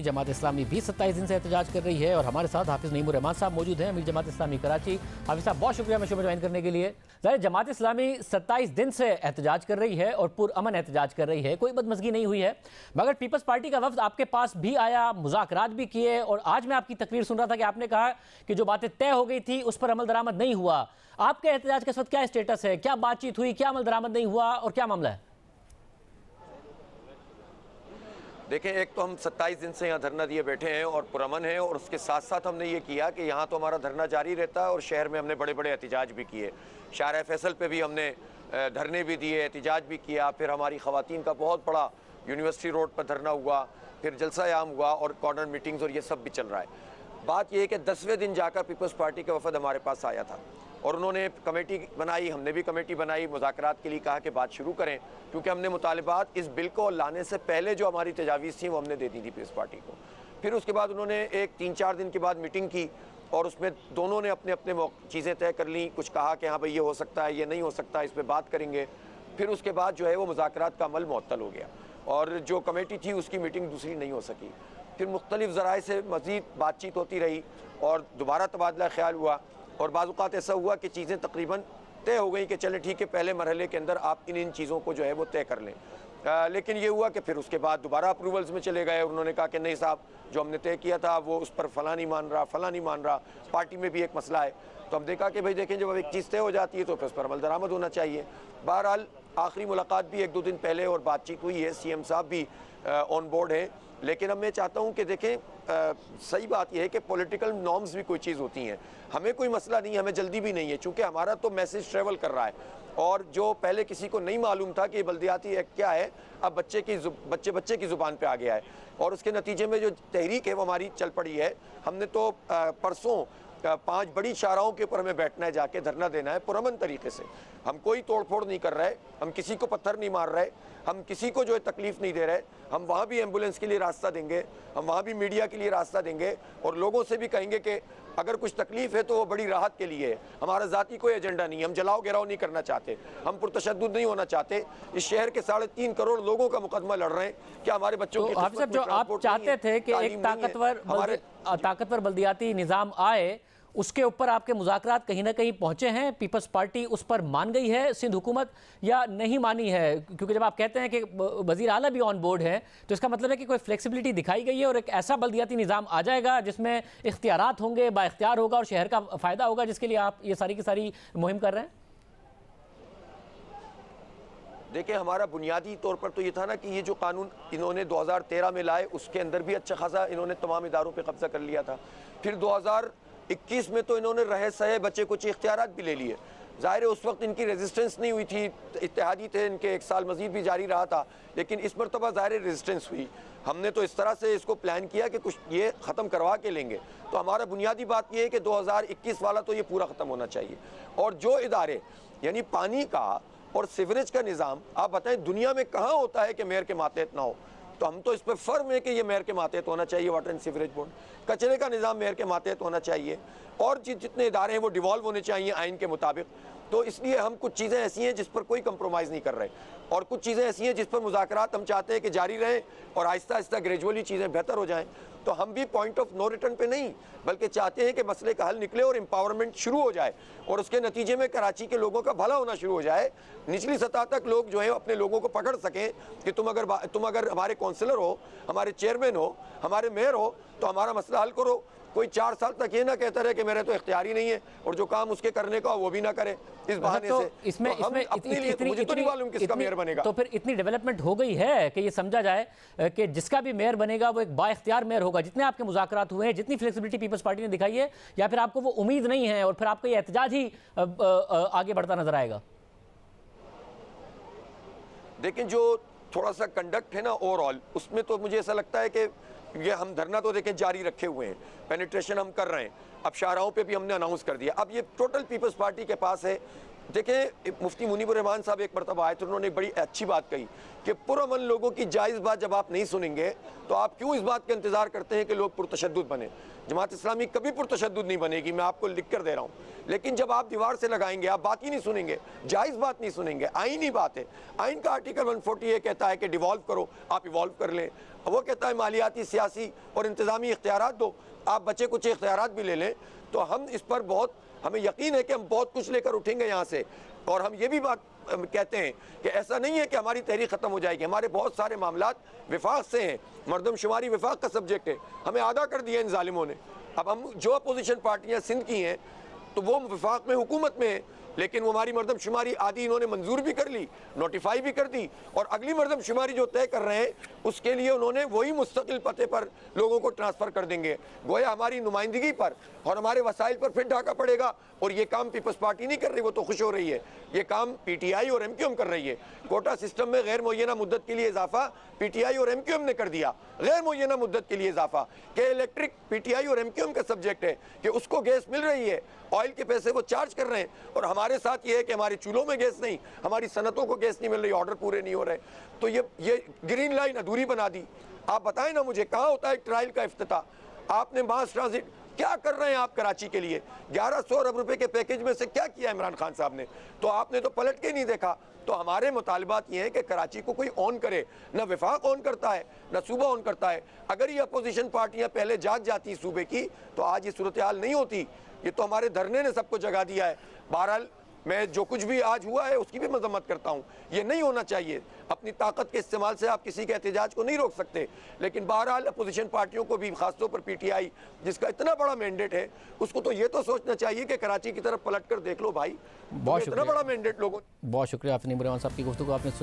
जमात इस्लामी भी 27 दिन से एहतजाज कर रही है और हमारे साथ हाफिज नईमुर रहमान साहब मौजूद हैं, अमीर जमात इस्लामी कराची। हाफिज साहब बहुत शुक्रिया शो में ज्वाइन करने के लिए। ज़ाहिर जमात इस्लामी 27 दिन से एहतजाज कर रही है और पुरअमन एहतजाज कर रही है, कोई बदमज़गी नहीं हुई है, मगर पीपल्स पार्टी का वफ्द आपके पास भी आया, मुज़ाकरात भी किए और आज मैं आपकी तकरीर सुन रहा था कि आपने कहा कि जो बातें तय हो गई थी उस पर अमल दरामद नहीं हुआ। आपके एहतजाज के इस वक्त क्या स्टेटस है, क्या बातचीत हुई, क्या अमल दरामद नहीं हुआ और क्या मामला है? देखें, एक तो हम 27 दिन से यहाँ धरना दिए बैठे हैं और पुरअमन है, और उसके साथ साथ हमने ये किया कि यहाँ तो हमारा धरना जारी रहता है और शहर में हमने बड़े बड़े एहतजाज भी किए। शाहर फैसल पे भी हमने धरने भी दिए, एहतजाज भी किया। फिर हमारी ख़वातीन का बहुत बड़ा यूनिवर्सिटी रोड पर धरना हुआ, फिर जलसा आम हुआ और कॉर्नर मीटिंग्स और ये सब भी चल रहा है। बात यह है कि 10वें दिन जाकर पीपल्स पार्टी का वफद हमारे पास आया था और उन्होंने कमेटी बनाई, हमने भी कमेटी बनाई, मुज़ाकरात के लिए कहा कि बात शुरू करें, क्योंकि हमने मुतालिबात इस बिल को लाने से पहले जो हमारी तजावीज़ थी वो हमने दे दी थी पीपल्स पार्टी को। फिर उसके बाद उन्होंने एक 3-4 दिन के बाद मीटिंग की और उसमें दोनों ने अपने अपने चीज़ें तय कर ली। कुछ कहा कि हाँ भाई ये हो सकता है, ये नहीं हो सकता, इस पर बात करेंगे। फिर उसके बाद जो है वो मुज़ाकरात का अमल मुअत्तल हो गया और जो कमेटी थी उसकी मीटिंग दूसरी नहीं हो सकी। फिर मुख्तलिफ ज़राए से मज़ीद बातचीत होती रही और दोबारा तबादला ख्याल हुआ और बाज़ औक़ात ऐसा हुआ कि चीज़ें तकरीबन तय हो गई कि चलें ठीक है, पहले मरहले के अंदर आप इन चीज़ों को जो है वो तय कर लें। लेकिन ये हुआ कि फिर उसके बाद दोबारा अप्रूवल्स में चले गए। उन्होंने कहा कि नहीं साहब, जो हमने तय किया था वो उस पर फ़लाँ नहीं मान रहा, फ़लाँ नहीं मान रहा, पार्टी में भी एक मसला है। तो हम देखा कि भाई देखें, जब एक चीज़ तय हो जाती है तो फिर उस पर अमल दरामद होना चाहिए। बहरहाल आखिरी मुलाकात भी 1-2 दिन पहले और बातचीत हुई है, CM साहब भी ऑन बोर्ड है। लेकिन अब मैं चाहता हूँ कि देखें, सही बात यह है कि पॉलिटिकल नॉर्म्स भी कोई चीज़ होती हैं। हमें कोई मसला नहीं है, हमें जल्दी भी नहीं है, चूँकि हमारा तो मैसेज ट्रेवल कर रहा है और जो पहले किसी को नहीं मालूम था कि बल्दियाती एक्ट क्या है, अब बच्चे की ज़ुबान पे आ गया है और उसके नतीजे में जो तहरीक है वो हमारी चल पड़ी है। हमने तो परसों 5 बड़ी शाहराहों के ऊपर हमें बैठना है, जाके धरना देना है पुरअमन तरीके से। हम कोई तोड़फोड़ नहीं कर रहे, हम किसी को पत्थर नहीं मार रहे, हम किसी को जो है तकलीफ़ नहीं दे रहे। हम वहाँ भी एम्बुलेंस के लिए रास्ता देंगे, हम वहाँ भी मीडिया के लिए रास्ता देंगे और लोगों से भी कहेंगे कि अगर कुछ तकलीफ़ है तो वो बड़ी राहत के लिए है। हमारा ज़ाती कोई एजेंडा नहीं है, हम जलाओ गिराओ नहीं करना चाहते, हम पुरतशद्दुद नहीं होना चाहते। इस शहर के 3.5 करोड़ लोगों का मुकदमा लड़ रहे हैं कि हमारे बच्चों के हाफिज साहब, जो आप चाहते थे कि एक ताकतवर बल्दियाती निज़ाम आए, उसके ऊपर आपके मुज़ाकरात कहीं ना कहीं पहुंचे हैं, पीपल्स पार्टी उस पर मान गई है सिंध हुकूमत या नहीं मानी है? क्योंकि जब आप कहते हैं कि वज़ीर आला भी ऑन बोर्ड है तो इसका मतलब है कि कोई फ्लेक्सिबिलिटी दिखाई गई है और एक ऐसा बल्दियाती निज़ाम आ जाएगा जिसमें इख्तियारात होंगे, बाइख्तियार होगा और शहर का फ़ायदा होगा, जिसके लिए आप ये सारी की सारी मुहिम कर रहे हैं। देखिए, हमारा बुनियादी तौर पर तो ये था ना कि ये जो कानून इन्होंने 2013 में लाए उसके अंदर भी अच्छा खासा इन्होंने तमाम इदारों पे कब्जा कर लिया था। फिर 2021 में तो इन्होंने रहे सहे बच्चे कुछ इख्तियारात भी ले लिए। ज़ाहिर है उस वक्त इनकी रेजिस्टेंस नहीं हुई थी, इत्तेहादी थे इनके, 1 साल मजीद भी जारी रहा था, लेकिन इस मरतबा ज़ाहिर रेजिस्टेंस हुई। हमने तो इस तरह से इसको प्लान किया कि कुछ ये ख़त्म करवा के लेंगे। तो हमारा बुनियादी बात ये है कि 2021 वाला तो ये पूरा ख़त्म होना चाहिए और जो इदारे यानी पानी का और सीवरेज का निज़ाम, आप बताएं दुनिया में कहाँ होता है कि मेयर के मातहत ना हो? तो हम तो इस पर फर्म है कि ये मेयर के मातहत होना चाहिए। वाटर एंड सीवरेज बोर्ड, कचरे का निज़ाम मेयर के मातहत होना चाहिए और जितने इदारे हैं वो डिवॉल्व होने चाहिए आइन के मुताबिक। तो इसलिए हम कुछ चीज़ें ऐसी हैं जिस पर कोई कंप्रोमाइज़ नहीं कर रहे और कुछ चीज़ें ऐसी हैं जिस पर मुज़ाकरात हम चाहते हैं कि जारी रहें और आहिस्ता आहिस्ता ग्रेजुअली चीज़ें बेहतर हो जाएँ। तो हम भी पॉइंट ऑफ नो रिटर्न पे नहीं, बल्कि चाहते हैं कि मसले का हल निकले और एम्पावरमेंट शुरू हो जाए और उसके नतीजे में कराची के लोगों का भला होना शुरू हो जाए। निचली सतह तक लोग जो है अपने लोगों को पकड़ सकें कि तुम अगर हमारे काउंसलर हो, हमारे चेयरमैन हो, हमारे मेयर हो तो हमारा मसला हल करो। कोई 4 साल तक ये ना कहता रहे कि मेरे तो इख्तियार ही नहीं है और जो काम उसके करने का वो भी ना करे। इस बहाने तो से इसमें अपने लिए मुझे तो नहीं मालूम किसका मेयर बनेगा। तो फिर इतनी डेवलपमेंट हो गई है कि ये समझा जाए कि जिसका भी मेयर बनेगा वो एक बाइख्तियार मेयर होगा। जितने आपके मुज़ाकरात हुए हैं, जितनी फ्लेक्सिबिलिटी पीपल्स पार्टी ने दिखाई है, या फिर आपको वो उम्मीद नहीं है और फिर आपका ये एहतजाज ही आगे बढ़ता नजर आएगा? लेकिन जो थोड़ा सा कंडक्ट है ना ओवरऑल, उसमें तो मुझे ऐसा लगता है कि ये हम धरना तो देखें जारी रखे हुए हैं, पेनिट्रेशन हम कर रहे हैं, अब शाहराहों पे भी हमने अनाउंस कर दिया। अब ये टोटल पीपल्स पार्टी के पास है। देखें, मुफ्ती मुनीबुर रहमान साहब एक मरतबा आए तो उन्होंने एक बड़ी अच्छी बात कही कि पुरअमन लोगों की जायज़ बात जब आप नहीं सुनेंगे तो आप क्यों इस बात का इंतज़ार करते हैं कि लोग पुरतशद्दुद बने। जमात इस्लामी कभी पुरतशद्दुद नहीं बनेगी, मैं आपको लिख कर दे रहा हूँ। लेकिन जब आप दीवार से लगाएंगे, आप बात ही नहीं सुनेंगे, जायज़ बात नहीं सुनेंगे, आईनी बात है। आइन का आर्टिकल 140 कहता है कि डिवॉल्व करो, आप इवॉल्व कर लें। वो कहता है मालियाती, सियासी और इंतज़ामी इख्तियारात दो। आप बचे कुछ इख्तियारात भी ले लें तो हम इस पर हमें यकीन है कि हम बहुत कुछ लेकर उठेंगे यहाँ से। और हम ये भी बात कहते हैं कि ऐसा नहीं है कि हमारी तहरीक ख़त्म हो जाएगी। हमारे बहुत सारे मामलात विफाक से हैं, मरदमशुमारी विफाक का सब्जेक्ट है, हमें आधा कर दिया इन जालिमों ने। अब हम जो अपोजिशन पार्टियाँ सिंध की हैं तो वो विफाक में हुकूमत में है, लेकिन वो हमारी मरदमशुमारी आधी इन्होंने मंजूर भी कर ली, नोटिफाई भी कर दी, और अगली मरदमशुमारी जो तय कर रहे हैं उसके लिए उन्होंने वही मुस्तकिल पते पर लोगों को ट्रांसफ़र कर देंगे। गोया हमारी नुमाइंदगी पर और हमारे वसाइल पर फिर ढाका पड़ेगा। और ये काम पीपल्स पार्टी नहीं कर रही, वो तो खुश हो रही है, ये काम PTI और MQM कर रही है। कोटा सिस्टम में गैर मुअय्यना मुद्दत के लिए इजाफा PTI और MQM ने कर दिया, गैर मुअय्यना मुद्दत के लिए इजाफा कि इलेक्ट्रिक PTI और MQM का सब्जेक्ट है कि उसको गैस मिल रही है, ऑयल के पैसे वो चार्ज कर रहे हैं, और हमारे साथ ये है कि हमारे चूल्हों में गैस नहीं, हमारी सनतों को गैस नहीं मिल रही, ऑर्डर पूरे नहीं हो रहे। तो ये ग्रीन लाइन अधूरी बना दी। आप बताएं ना मुझे, कहाँ होता है ट्रायल का इफ्तिताह? आपने मास ट्रांजिट क्या कर रहे हैं आप कराची के लिए? 1100 अरब रुपए के पैकेज में से क्या किया इमरान खान साहब ने? तो आपने तो पलट के नहीं देखा। तो हमारे मुतालबात ये हैं कि कराची को कोई ऑन करे, ना विफाक ऑन करता है ना सूबा ऑन करता है। अगर ये अपोजिशन पार्टियां पहले जाग जाती सूबे की तो आज ये सूरत हाल नहीं होती। ये तो हमारे धरने ने सबको जगा दिया है। बहरहाल मैं जो कुछ भी आज हुआ है उसकी भी मजम्मत करता हूँ, ये नहीं होना चाहिए। अपनी ताकत के इस्तेमाल से आप किसी के एहतजाज को नहीं रोक सकते, लेकिन बहरहाल अपोजिशन पार्टियों को भी, खासतौर पर PTI जिसका इतना बड़ा मैंडेट है, उसको तो ये तो सोचना चाहिए कि कराची की तरफ पलट कर देख लो भाई, बहुत इतना बड़ा मैंडेट लोगों। बहुत शुक्रिया आपने, नईमुर रहमान साहब की गुफ्तगू आपने सुनी।